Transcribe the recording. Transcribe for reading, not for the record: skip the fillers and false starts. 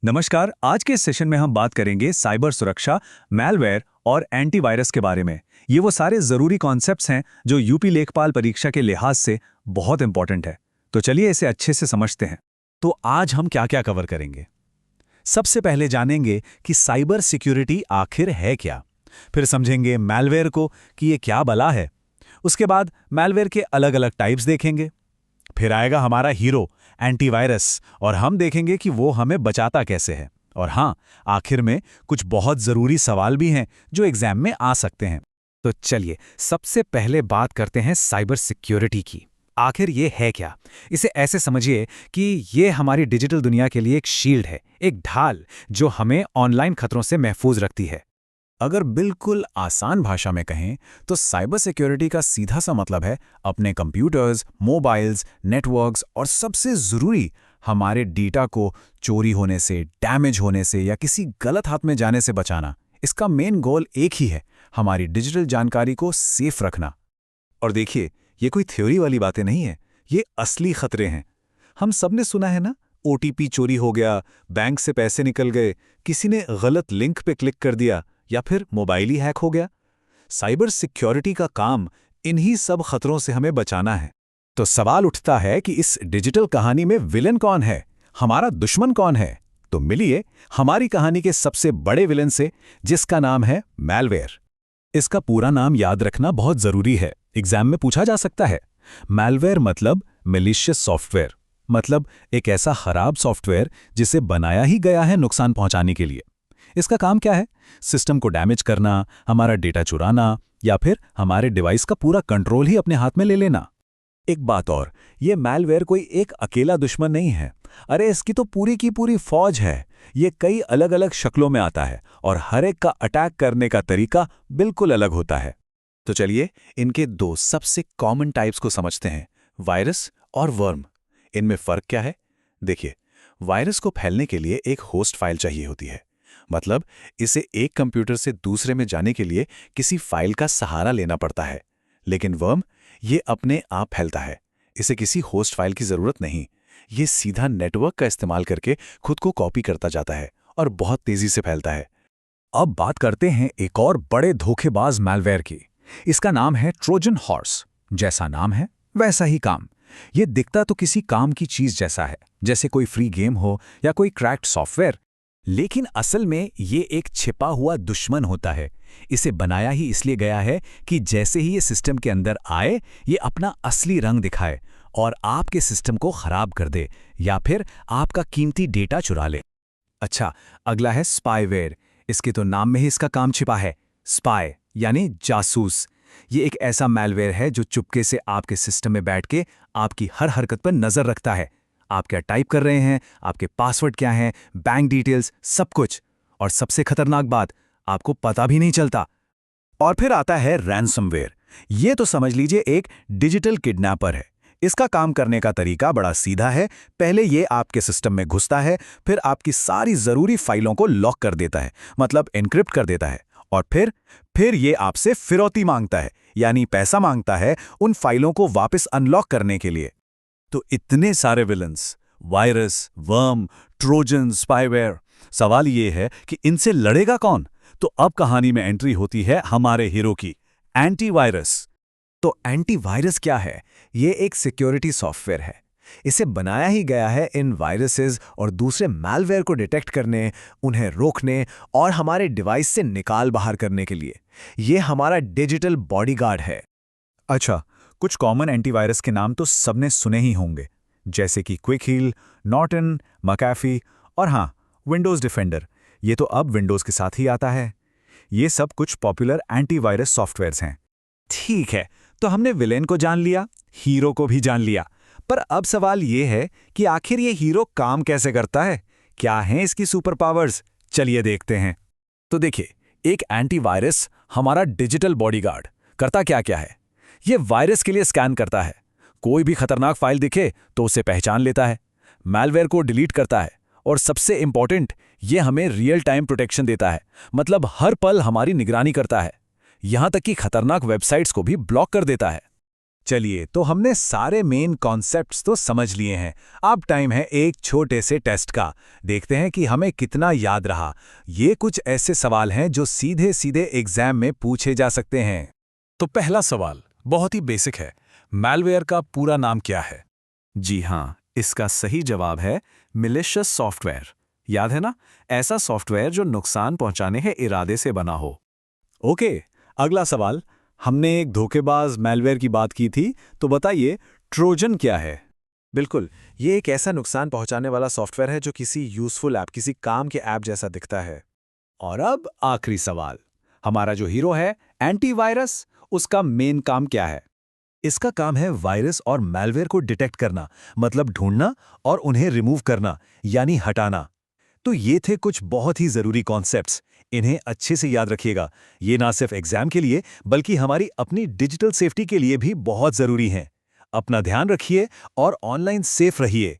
नमस्कार। आज के इस सेशन में हम बात करेंगे साइबर सुरक्षा, मैलवेयर और एंटीवायरस के बारे में। ये वो सारे जरूरी कॉन्सेप्ट्स हैं जो यूपी लेखपाल परीक्षा के लिहाज से बहुत इंपॉर्टेंट है। तो चलिए इसे अच्छे से समझते हैं। तो आज हम क्या क्या कवर करेंगे। सबसे पहले जानेंगे कि साइबर सिक्योरिटी आखिर है क्या। फिर समझेंगे मैलवेयर को कि ये क्या बला है। उसके बाद मैलवेयर के अलग अलग टाइप्स देखेंगे। फिर आएगा हमारा हीरो एंटीवायरस और हम देखेंगे कि वो हमें बचाता कैसे है। और हाँ, आखिर में कुछ बहुत जरूरी सवाल भी हैं जो एग्जाम में आ सकते हैं। तो चलिए सबसे पहले बात करते हैं साइबर सिक्योरिटी की। आखिर ये है क्या? इसे ऐसे समझिए कि ये हमारी डिजिटल दुनिया के लिए एक शील्ड है, एक ढाल जो हमें ऑनलाइन खतरों से महफूज रखती है। अगर बिल्कुल आसान भाषा में कहें तो साइबर सिक्योरिटी का सीधा सा मतलब है अपने कंप्यूटर्स, मोबाइल्स, नेटवर्क्स और सबसे ज़रूरी हमारे डेटा को चोरी होने से, डैमेज होने से या किसी गलत हाथ में जाने से बचाना। इसका मेन गोल एक ही है, हमारी डिजिटल जानकारी को सेफ रखना। और देखिए, ये कोई थ्योरी वाली बातें नहीं है, ये असली खतरे हैं। हम सबने सुना है ना, ओटीपी चोरी हो गया, बैंक से पैसे निकल गए, किसी ने गलत लिंक पे क्लिक कर दिया या फिर मोबाइल ही हैक हो गया। साइबर सिक्योरिटी का काम इन्हीं सब खतरों से हमें बचाना है। तो सवाल उठता है कि इस डिजिटल कहानी में विलन कौन है, हमारा दुश्मन कौन है। तो मिलिए हमारी कहानी के सबसे बड़े विलन से, जिसका नाम है मैलवेयर। इसका पूरा नाम याद रखना बहुत जरूरी है, एग्जाम में पूछा जा सकता है। मैलवेयर मतलब मैलिशियस सॉफ्टवेयर, मतलब एक ऐसा खराब सॉफ्टवेयर जिसे बनाया ही गया है नुकसान पहुंचाने के लिए। इसका काम क्या है? सिस्टम को डैमेज करना, हमारा डेटा चुराना या फिर हमारे डिवाइस का पूरा कंट्रोल ही अपने हाथ में ले लेना। एक बात और, ये मैलवेयर कोई एक अकेला दुश्मन नहीं है। अरे इसकी तो पूरी की पूरी फौज है। ये कई अलग अलग शक्लों में आता है और हर एक का अटैक करने का तरीका बिल्कुल अलग होता है। तो चलिए इनके दो सबसे कॉमन टाइप्स को समझते हैं, वायरस और वर्म। इनमें फर्क क्या है? देखिए, वायरस को फैलने के लिए एक होस्ट फाइल चाहिए होती है, मतलब इसे एक कंप्यूटर से दूसरे में जाने के लिए किसी फाइल का सहारा लेना पड़ता है। लेकिन वर्म ये अपने आप फैलता है, इसे किसी होस्ट फाइल की जरूरत नहीं। ये सीधा नेटवर्क का इस्तेमाल करके खुद को कॉपी करता जाता है और बहुत तेजी से फैलता है। अब बात करते हैं एक और बड़े धोखेबाज मैलवेयर की। इसका नाम है ट्रोजन हॉर्स। जैसा नाम है वैसा ही काम। ये दिखता तो किसी काम की चीज जैसा है, जैसे कोई फ्री गेम हो या कोई क्रैक्ड सॉफ्टवेयर, लेकिन असल में ये एक छिपा हुआ दुश्मन होता है। इसे बनाया ही इसलिए गया है कि जैसे ही ये सिस्टम के अंदर आए, ये अपना असली रंग दिखाए और आपके सिस्टम को खराब कर दे या फिर आपका कीमती डेटा चुरा ले। अच्छा, अगला है स्पाईवेयर। इसके तो नाम में ही इसका काम छिपा है, स्पाई यानी जासूस। ये एक ऐसा मैलवेयर है जो चुपके से आपके सिस्टम में बैठ के आपकी हर हरकत पर नजर रखता है। आप क्या टाइप कर रहे हैं, आपके पासवर्ड क्या हैं, बैंक डिटेल्स, सब कुछ। और सबसे खतरनाक बात, आपको पता भी नहीं चलता। और फिर आता है रैंसमवेयर। ये तो समझ लीजिए एक डिजिटल किडनैपर है। इसका काम करने का तरीका बड़ा सीधा है। पहले ये आपके सिस्टम में घुसता है, फिर आपकी सारी जरूरी फाइलों को लॉक कर देता है, मतलब एन्क्रिप्ट कर देता है। और फिर ये आपसे फिरौती मांगता है, यानी पैसा मांगता है उन फाइलों को वापस अनलॉक करने के लिए। तो इतने सारे villains, virus, worm, Trojan, spyware. सवाल ये है कि इनसे लड़ेगा कौन? तो अब कहानी में एंट्री होती है हमारे हीरो की, एंटीवायरस। तो एंटीवायरस क्या है? ये एक सिक्योरिटी सॉफ्टवेयर है। इसे बनाया ही गया है इन वायरसेस और दूसरे मैलवेयर को डिटेक्ट करने, उन्हें रोकने और हमारे डिवाइस से निकाल बाहर करने के लिए। ये हमारा डिजिटल बॉडीगार्ड है। अच्छा, कुछ कॉमन एंटीवायरस के नाम तो सबने सुने ही होंगे, जैसे कि क्विक हील, नॉर्टन, मकैफी और हाँ, विंडोज डिफेंडर। ये तो अब विंडोज के साथ ही आता है। ये सब कुछ पॉपुलर एंटीवायरस सॉफ्टवेयर्स हैं। ठीक है, तो हमने विलेन को जान लिया, हीरो को भी जान लिया। पर अब सवाल ये है कि आखिर ये हीरो काम कैसे करता है? क्या हैं इसकी सुपर पावर्स? चलिए देखते हैं। तो देखिए, एक एंटीवायरस हमारा डिजिटल बॉडीगार्ड करता क्या क्या है। ये वायरस के लिए स्कैन करता है, कोई भी खतरनाक फाइल दिखे तो उसे पहचान लेता है, मैलवेयर को डिलीट करता है और सबसे इंपॉर्टेंट, ये हमें रियल टाइम प्रोटेक्शन देता है, मतलब हर पल हमारी निगरानी करता है। यहां तक कि खतरनाक वेबसाइट्स को भी ब्लॉक कर देता है। चलिए, तो हमने सारे मेन कॉन्सेप्ट्स तो समझ लिए हैं। अब टाइम है एक छोटे से टेस्ट का। देखते हैं कि हमें कितना याद रहा। ये कुछ ऐसे सवाल हैं जो सीधे सीधे एग्जाम में पूछे जा सकते हैं। तो पहला सवाल बहुत ही बेसिक है। मैलवेयर का पूरा नाम क्या है? जी हाँ, इसका सही जवाब है मिलिशियस सॉफ्टवेयर। याद है ना, ऐसा सॉफ्टवेयर जो नुकसान पहुंचाने के इरादे से बना हो। ओके, अगला सवाल। हमने एक धोखेबाज मैलवेयर की बात की थी, तो बताइए ट्रोजन क्या है? बिल्कुल, ये एक ऐसा नुकसान पहुंचाने वाला सॉफ्टवेयर है जो किसी यूजफुल ऐप, किसी काम के ऐप जैसा दिखता है। और अब आखिरी सवाल। हमारा जो हीरो है एंटीवायरस, उसका मेन काम क्या है? इसका काम है वायरस और मैलवेयर को डिटेक्ट करना, मतलब ढूंढना और उन्हें रिमूव करना, यानी हटाना। तो ये थे कुछ बहुत ही जरूरी कॉन्सेप्ट्स। इन्हें अच्छे से याद रखिएगा। ये ना सिर्फ एग्जाम के लिए बल्कि हमारी अपनी डिजिटल सेफ्टी के लिए भी बहुत जरूरी हैं। अपना ध्यान रखिए और ऑनलाइन सेफ रहिए।